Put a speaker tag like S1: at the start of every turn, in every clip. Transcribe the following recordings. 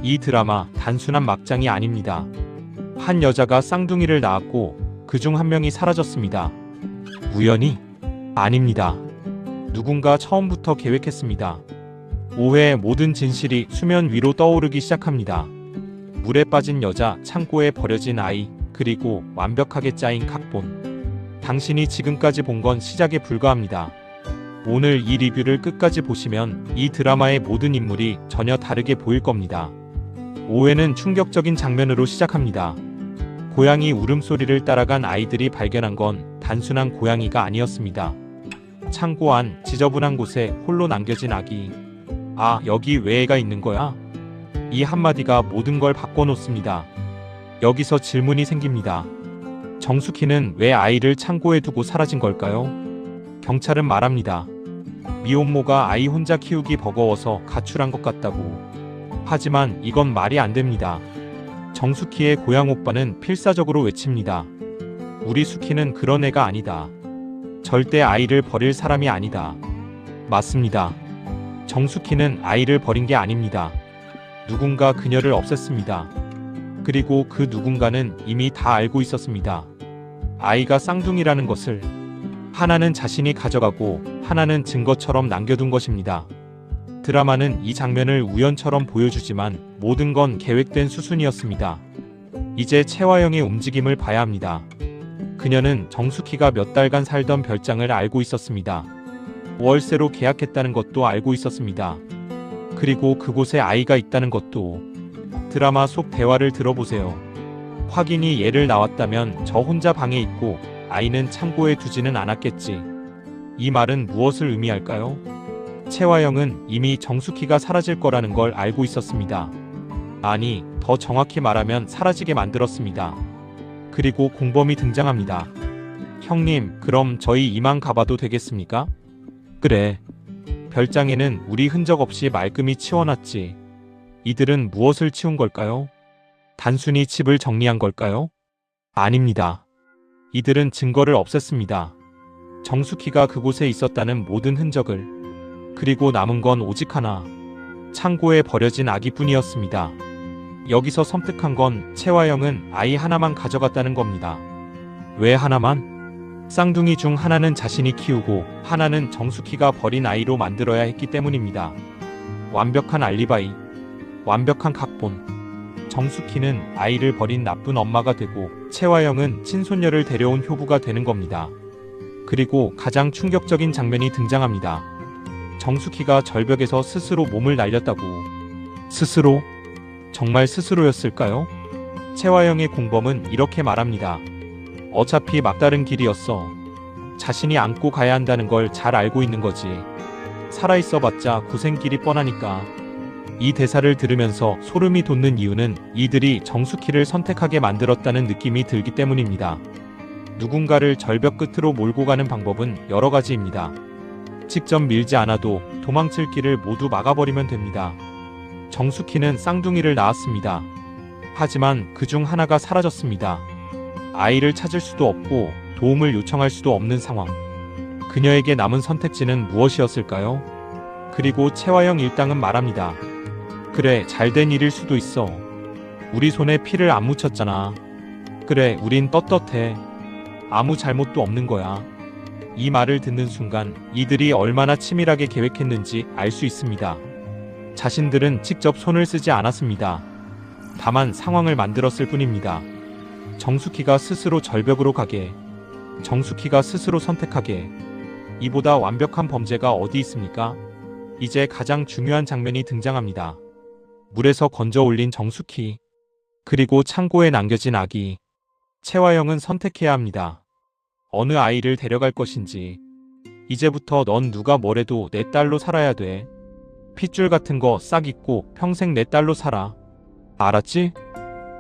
S1: 이 드라마 단순한 막장이 아닙니다. 한 여자가 쌍둥이를 낳았고 그중 한 명이 사라졌습니다. 우연히? 아닙니다. 누군가 처음부터 계획했습니다. 오해의 모든 진실이 수면 위로 떠오르기 시작합니다. 물에 빠진 여자, 창고에 버려진 아이, 그리고 완벽하게 짜인 각본. 당신이 지금까지 본 건 시작에 불과합니다. 오늘 이 리뷰를 끝까지 보시면 이 드라마의 모든 인물이 전혀 다르게 보일 겁니다. 오해는 충격적인 장면으로 시작합니다. 고양이 울음소리를 따라간 아이들이 발견한 건 단순한 고양이가 아니었습니다. 창고 안 지저분한 곳에 홀로 남겨진 아기. 아, 여기 왜 애가 있는 거야? 이 한마디가 모든 걸 바꿔놓습니다. 여기서 질문이 생깁니다. 정숙희는 왜 아이를 창고에 두고 사라진 걸까요? 경찰은 말합니다. 미혼모가 아이 혼자 키우기 버거워서 가출한 것 같다고. 하지만 이건 말이 안 됩니다. 정숙희의 고향 오빠는 필사적으로 외칩니다. 우리 숙희는 그런 애가 아니다. 절대 아이를 버릴 사람이 아니다. 맞습니다. 정숙희는 아이를 버린 게 아닙니다. 누군가 그녀를 없앴습니다. 그리고 그 누군가는 이미 다 알고 있었습니다. 아이가 쌍둥이라는 것을. 하나는 자신이 가져가고 하나는 증거처럼 남겨둔 것입니다. 드라마는 이 장면을 우연처럼 보여주지만 모든 건 계획된 수순이었습니다. 이제 채화영의 움직임을 봐야 합니다. 그녀는 정숙희가 몇 달간 살던 별장을 알고 있었습니다. 월세로 계약했다는 것도 알고 있었습니다. 그리고 그곳에 아이가 있다는 것도. 드라마 속 대화를 들어보세요. 확인이 얘를 나왔다면 저 혼자 방에 있고 아이는 창고에 두지는 않았겠지. 이 말은 무엇을 의미할까요? 채화영은 이미 정숙희가 사라질 거라는 걸 알고 있었습니다. 아니, 더 정확히 말하면 사라지게 만들었습니다. 그리고 공범이 등장합니다. 형님, 그럼 저희 이만 가봐도 되겠습니까? 그래. 별장에는 우리 흔적 없이 말끔히 치워놨지. 이들은 무엇을 치운 걸까요? 단순히 칩을 정리한 걸까요? 아닙니다. 이들은 증거를 없앴습니다. 정숙희가 그곳에 있었다는 모든 흔적을. 그리고 남은 건 오직 하나. 창고에 버려진 아기뿐이었습니다. 여기서 섬뜩한 건 채화영은 아이 하나만 가져갔다는 겁니다. 왜 하나만? 쌍둥이 중 하나는 자신이 키우고 하나는 정숙희가 버린 아이로 만들어야 했기 때문입니다. 완벽한 알리바이, 완벽한 각본. 정숙희는 아이를 버린 나쁜 엄마가 되고 채화영은 친손녀를 데려온 효부가 되는 겁니다. 그리고 가장 충격적인 장면이 등장합니다. 정숙희가 절벽에서 스스로 몸을 날렸다고. 스스로? 정말 스스로였을까요? 채화영의 공범은 이렇게 말합니다. 어차피 막다른 길이었어. 자신이 안고 가야 한다는 걸 잘 알고 있는 거지. 살아있어봤자 고생길이 뻔하니까. 이 대사를 들으면서 소름이 돋는 이유는 이들이 정숙희를 선택하게 만들었다는 느낌이 들기 때문입니다. 누군가를 절벽 끝으로 몰고 가는 방법은 여러 가지입니다. 직접 밀지 않아도 도망칠 길을 모두 막아버리면 됩니다. 정숙희는 쌍둥이를 낳았습니다. 하지만 그중 하나가 사라졌습니다. 아이를 찾을 수도 없고 도움을 요청할 수도 없는 상황. 그녀에게 남은 선택지는 무엇이었을까요? 그리고 채화영 일당은 말합니다. 그래, 잘된 일일 수도 있어. 우리 손에 피를 안 묻혔잖아. 그래, 우린 떳떳해. 아무 잘못도 없는 거야. 이 말을 듣는 순간 이들이 얼마나 치밀하게 계획했는지 알 수 있습니다. 자신들은 직접 손을 쓰지 않았습니다. 다만 상황을 만들었을 뿐입니다. 정숙희가 스스로 절벽으로 가게, 정숙희가 스스로 선택하게. 이보다 완벽한 범죄가 어디 있습니까? 이제 가장 중요한 장면이 등장합니다. 물에서 건져 올린 정숙희, 그리고 창고에 남겨진 아기. 채화영은 선택해야 합니다. 어느 아이를 데려갈 것인지. 이제부터 넌 누가 뭐래도 내 딸로 살아야 돼. 핏줄 같은 거 싹 잊고 평생 내 딸로 살아. 알았지?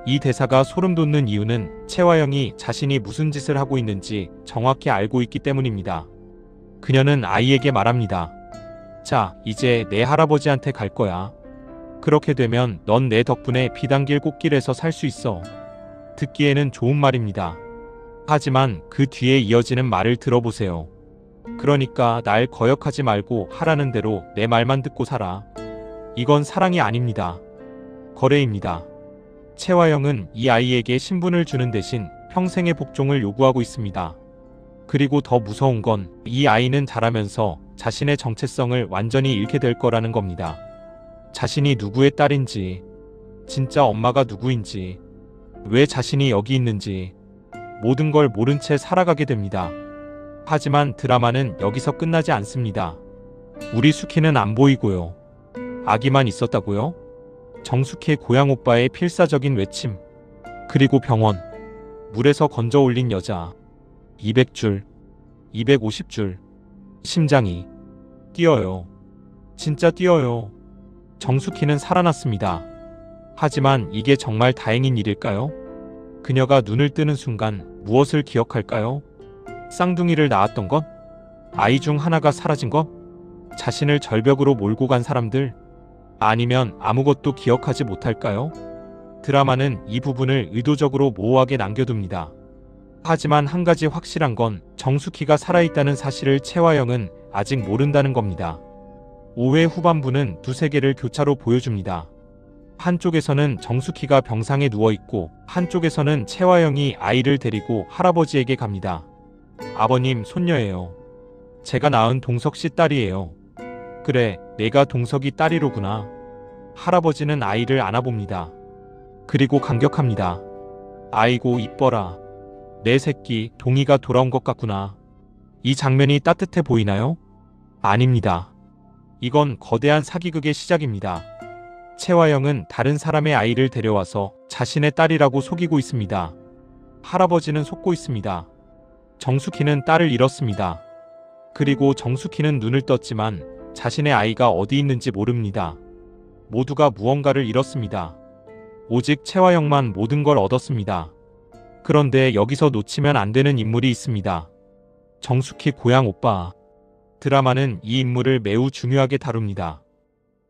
S1: 이 대사가 소름 돋는 이유는 채화영이 자신이 무슨 짓을 하고 있는지 정확히 알고 있기 때문입니다. 그녀는 아이에게 말합니다. 자, 이제 내 할아버지한테 갈 거야. 그렇게 되면 넌 내 덕분에 비단길 꽃길에서 살 수 있어. 듣기에는 좋은 말입니다. 하지만 그 뒤에 이어지는 말을 들어보세요. 그러니까 날 거역하지 말고 하라는 대로 내 말만 듣고 살아. 이건 사랑이 아닙니다. 거래입니다. 채화영은 이 아이에게 신분을 주는 대신 평생의 복종을 요구하고 있습니다. 그리고 더 무서운 건 이 아이는 자라면서 자신의 정체성을 완전히 잃게 될 거라는 겁니다. 자신이 누구의 딸인지, 진짜 엄마가 누구인지, 왜 자신이 여기 있는지 모든 걸 모른 채 살아가게 됩니다. 하지만 드라마는 여기서 끝나지 않습니다. 우리 수키는 안 보이고요. 아기만 있었다고요? 정수키의 고향 오빠의 필사적인 외침, 그리고 병원, 물에서 건져 올린 여자, 200줄, 250줄, 심장이 뛰어요. 진짜 뛰어요. 정수키는 살아났습니다. 하지만 이게 정말 다행인 일일까요? 그녀가 눈을 뜨는 순간 무엇을 기억할까요? 쌍둥이를 낳았던 것? 아이 중 하나가 사라진 것? 자신을 절벽으로 몰고 간 사람들? 아니면 아무것도 기억하지 못할까요? 드라마는 이 부분을 의도적으로 모호하게 남겨둡니다. 하지만 한 가지 확실한 건 정수키가 살아있다는 사실을 채화영은 아직 모른다는 겁니다. 5회 후반부는 두세 개를 교차로 보여줍니다. 한쪽에서는 정수키가 병상에 누워있고 한쪽에서는 채화영이 아이를 데리고 할아버지에게 갑니다. 아버님, 손녀예요. 제가 낳은 동석씨 딸이에요. 그래, 내가 동석이 딸이로구나. 할아버지는 아이를 안아봅니다. 그리고 감격합니다. 아이고 이뻐라. 내 새끼 동이가 돌아온 것 같구나. 이 장면이 따뜻해 보이나요? 아닙니다. 이건 거대한 사기극의 시작입니다. 채화영은 다른 사람의 아이를 데려와서 자신의 딸이라고 속이고 있습니다. 할아버지는 속고 있습니다. 정수키는 딸을 잃었습니다. 그리고 정수키는 눈을 떴지만 자신의 아이가 어디 있는지 모릅니다. 모두가 무언가를 잃었습니다. 오직 채화영만 모든 걸 얻었습니다. 그런데 여기서 놓치면 안 되는 인물이 있습니다. 정수키 고향 오빠. 드라마는 이 인물을 매우 중요하게 다룹니다.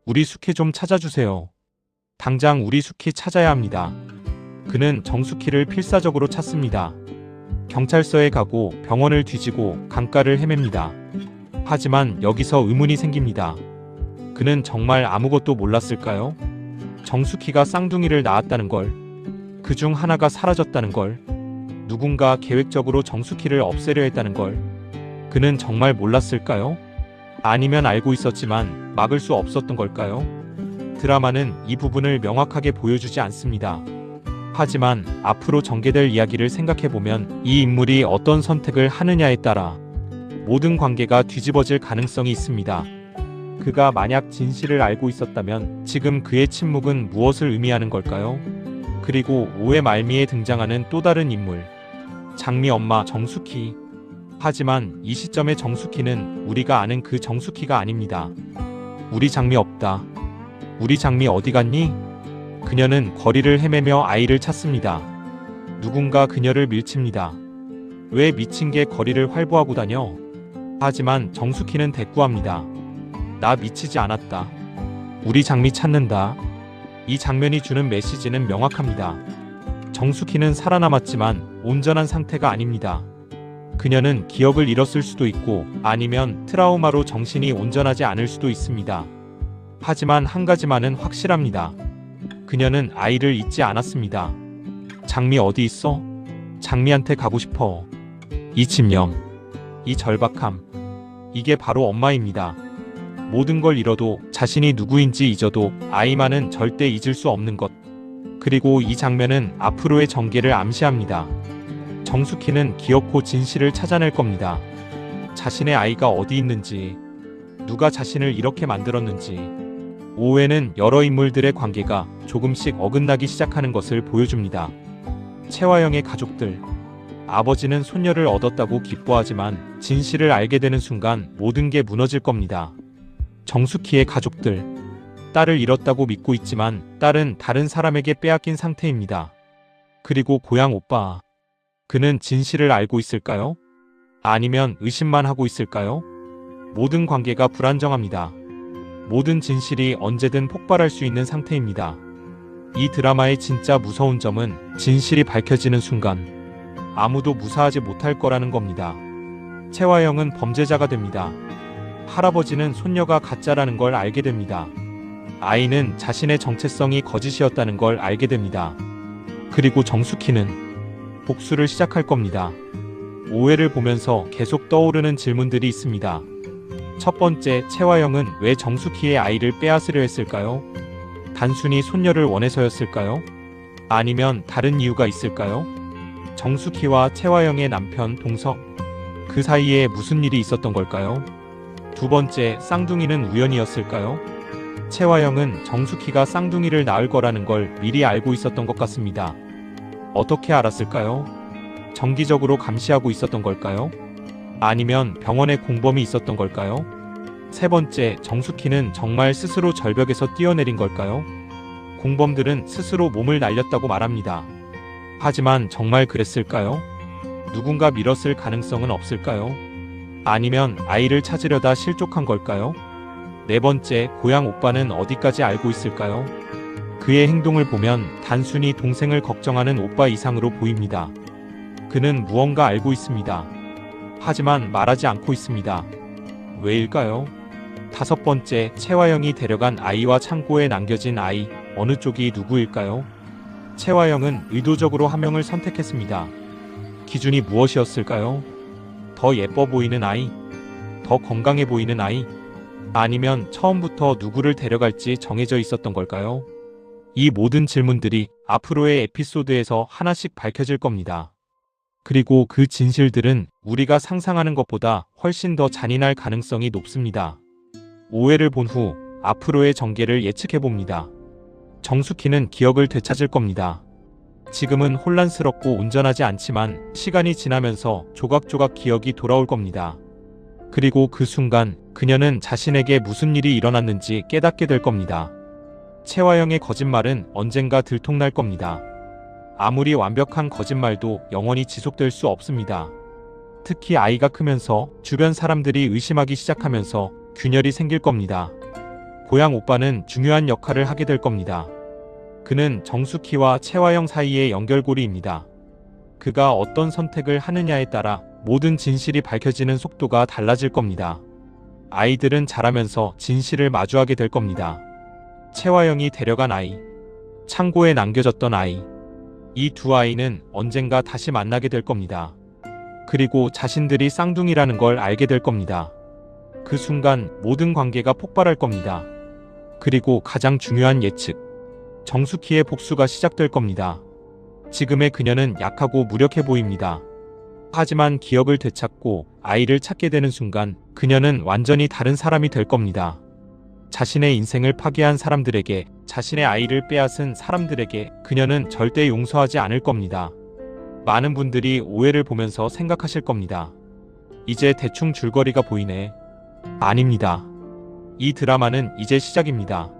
S1: 우리 수키 좀 찾아주세요. 당장 우리 수키 찾아야 합니다. 그는 정수키를 필사적으로 찾습니다. 경찰서에 가고 병원을 뒤지고 강가를 헤맵니다. 하지만 여기서 의문이 생깁니다. 그는 정말 아무것도 몰랐을까요? 정수키가 쌍둥이를 낳았다는 걸, 그중 하나가 사라졌다는 걸, 누군가 계획적으로 정수키를 없애려 했다는 걸, 그는 정말 몰랐을까요? 아니면 알고 있었지만 막을 수 없었던 걸까요? 드라마는 이 부분을 명확하게 보여주지 않습니다. 하지만 앞으로 전개될 이야기를 생각해보면 이 인물이 어떤 선택을 하느냐에 따라 모든 관계가 뒤집어질 가능성이 있습니다. 그가 만약 진실을 알고 있었다면 지금 그의 침묵은 무엇을 의미하는 걸까요? 그리고 5회 말미에 등장하는 또 다른 인물, 장미 엄마 정수키. 하지만 이 시점의 정수키는 우리가 아는 그 정수키가 아닙니다. 우리 장미 없다. 우리 장미 어디 갔니? 그녀는 거리를 헤매며 아이를 찾습니다. 누군가 그녀를 밀칩니다. 왜 미친 개 거리를 활보하고 다녀? 하지만 정수키는 대꾸합니다. 나 미치지 않았다. 우리 장미 찾는다. 이 장면이 주는 메시지는 명확합니다. 정수키는 살아남았지만 온전한 상태가 아닙니다. 그녀는 기억을 잃었을 수도 있고 아니면 트라우마로 정신이 온전하지 않을 수도 있습니다. 하지만 한 가지만은 확실합니다. 그녀는 아이를 잊지 않았습니다. 장미 어디 있어? 장미한테 가고 싶어. 이 집념, 이 절박함, 이게 바로 엄마입니다. 모든 걸 잃어도 자신이 누구인지 잊어도 아이만은 절대 잊을 수 없는 것. 그리고 이 장면은 앞으로의 전개를 암시합니다. 정수키는 기어코 진실을 찾아낼 겁니다. 자신의 아이가 어디 있는지, 누가 자신을 이렇게 만들었는지. 5회는 여러 인물들의 관계가 조금씩 어긋나기 시작하는 것을 보여줍니다. 채화영의 가족들. 아버지는 손녀를 얻었다고 기뻐하지만 진실을 알게 되는 순간 모든 게 무너질 겁니다. 정수키의 가족들. 딸을 잃었다고 믿고 있지만 딸은 다른 사람에게 빼앗긴 상태입니다. 그리고 고향 오빠. 그는 진실을 알고 있을까요? 아니면 의심만 하고 있을까요? 모든 관계가 불안정합니다. 모든 진실이 언제든 폭발할 수 있는 상태입니다. 이 드라마의 진짜 무서운 점은 진실이 밝혀지는 순간 아무도 무사하지 못할 거라는 겁니다. 채화영은 범죄자가 됩니다. 할아버지는 손녀가 가짜라는 걸 알게 됩니다. 아이는 자신의 정체성이 거짓이었다는 걸 알게 됩니다. 그리고 정숙희는 복수를 시작할 겁니다. 오해를 보면서 계속 떠오르는 질문들이 있습니다. 첫 번째, 채화영은 왜 정숙희의 아이를 빼앗으려 했을까요? 단순히 손녀를 원해서였을까요? 아니면 다른 이유가 있을까요? 정숙희와 채화영의 남편 동석, 그 사이에 무슨 일이 있었던 걸까요? 두 번째, 쌍둥이는 우연이었을까요? 채화영은 정숙희가 쌍둥이를 낳을 거라는 걸 미리 알고 있었던 것 같습니다. 어떻게 알았을까요? 정기적으로 감시하고 있었던 걸까요? 아니면 병원에 공범이 있었던 걸까요? 세 번째, 정숙희는 정말 스스로 절벽에서 뛰어내린 걸까요? 공범들은 스스로 몸을 날렸다고 말합니다. 하지만 정말 그랬을까요? 누군가 밀었을 가능성은 없을까요? 아니면 아이를 찾으려다 실족한 걸까요? 네 번째, 고향 오빠는 어디까지 알고 있을까요? 그의 행동을 보면 단순히 동생을 걱정하는 오빠 이상으로 보입니다. 그는 무언가 알고 있습니다. 하지만 말하지 않고 있습니다. 왜일까요? 다섯 번째, 채화영이 데려간 아이와 창고에 남겨진 아이, 어느 쪽이 누구일까요? 채화영은 의도적으로 한 명을 선택했습니다. 기준이 무엇이었을까요? 더 예뻐 보이는 아이? 더 건강해 보이는 아이? 아니면 처음부터 누구를 데려갈지 정해져 있었던 걸까요? 이 모든 질문들이 앞으로의 에피소드에서 하나씩 밝혀질 겁니다. 그리고 그 진실들은 우리가 상상하는 것보다 훨씬 더 잔인할 가능성이 높습니다. 오해를 본 후 앞으로의 전개를 예측해봅니다. 정숙희는 기억을 되찾을 겁니다. 지금은 혼란스럽고 온전하지 않지만 시간이 지나면서 조각조각 기억이 돌아올 겁니다. 그리고 그 순간 그녀는 자신에게 무슨 일이 일어났는지 깨닫게 될 겁니다. 채화영의 거짓말은 언젠가 들통날 겁니다. 아무리 완벽한 거짓말도 영원히 지속될 수 없습니다. 특히 아이가 크면서 주변 사람들이 의심하기 시작하면서 균열이 생길 겁니다. 고향 오빠는 중요한 역할을 하게 될 겁니다. 그는 정숙희와 채화영 사이의 연결고리입니다. 그가 어떤 선택을 하느냐에 따라 모든 진실이 밝혀지는 속도가 달라질 겁니다. 아이들은 자라면서 진실을 마주하게 될 겁니다. 채화영이 데려간 아이, 창고에 남겨졌던 아이, 이 두 아이는 언젠가 다시 만나게 될 겁니다. 그리고 자신들이 쌍둥이라는 걸 알게 될 겁니다. 그 순간 모든 관계가 폭발할 겁니다. 그리고 가장 중요한 예측, 정숙희의 복수가 시작될 겁니다. 지금의 그녀는 약하고 무력해 보입니다. 하지만 기억을 되찾고 아이를 찾게 되는 순간 그녀는 완전히 다른 사람이 될 겁니다. 자신의 인생을 파괴한 사람들에게, 자신의 아이를 빼앗은 사람들에게 그녀는 절대 용서하지 않을 겁니다. 많은 분들이 오해를 보면서 생각하실 겁니다. 이제 대충 줄거리가 보이네. 아닙니다. 이 드라마는 이제 시작입니다.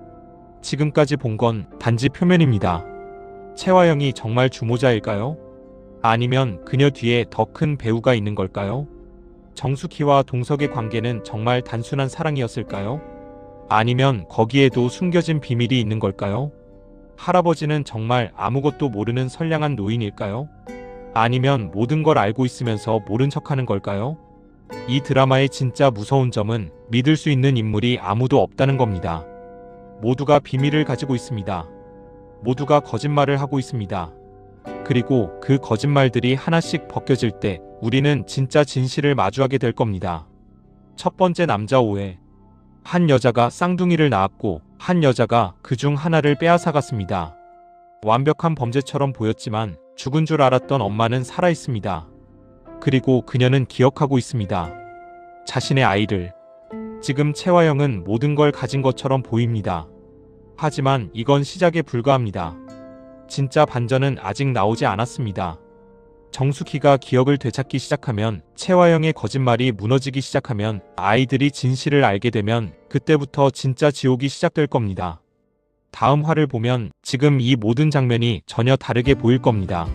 S1: 지금까지 본 건 단지 표면입니다. 채화영이 정말 주모자일까요? 아니면 그녀 뒤에 더 큰 배우가 있는 걸까요? 정숙희와 동석의 관계는 정말 단순한 사랑이었을까요? 아니면 거기에도 숨겨진 비밀이 있는 걸까요? 할아버지는 정말 아무것도 모르는 선량한 노인일까요? 아니면 모든 걸 알고 있으면서 모른 척하는 걸까요? 이 드라마의 진짜 무서운 점은 믿을 수 있는 인물이 아무도 없다는 겁니다. 모두가 비밀을 가지고 있습니다. 모두가 거짓말을 하고 있습니다. 그리고 그 거짓말들이 하나씩 벗겨질 때 우리는 진짜 진실을 마주하게 될 겁니다. 첫 번째 남자 오해. 한 여자가 쌍둥이를 낳았고 한 여자가 그중 하나를 빼앗아갔습니다. 완벽한 범죄처럼 보였지만 죽은 줄 알았던 엄마는 살아있습니다. 그리고 그녀는 기억하고 있습니다. 자신의 아이를. 지금 채화영은 모든 걸 가진 것처럼 보입니다. 하지만 이건 시작에 불과합니다. 진짜 반전은 아직 나오지 않았습니다. 정숙희가 기억을 되찾기 시작하면, 채화영의 거짓말이 무너지기 시작하면, 아이들이 진실을 알게 되면 그때부터 진짜 지옥이 시작될 겁니다. 다음 화를 보면 지금 이 모든 장면이 전혀 다르게 보일 겁니다.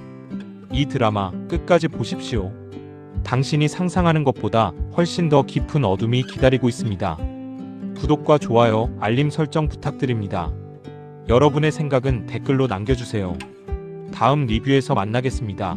S1: 이 드라마 끝까지 보십시오. 당신이 상상하는 것보다 훨씬 더 깊은 어둠이 기다리고 있습니다. 구독과 좋아요, 알림 설정 부탁드립니다. 여러분의 생각은 댓글로 남겨주세요. 다음 리뷰에서 만나겠습니다.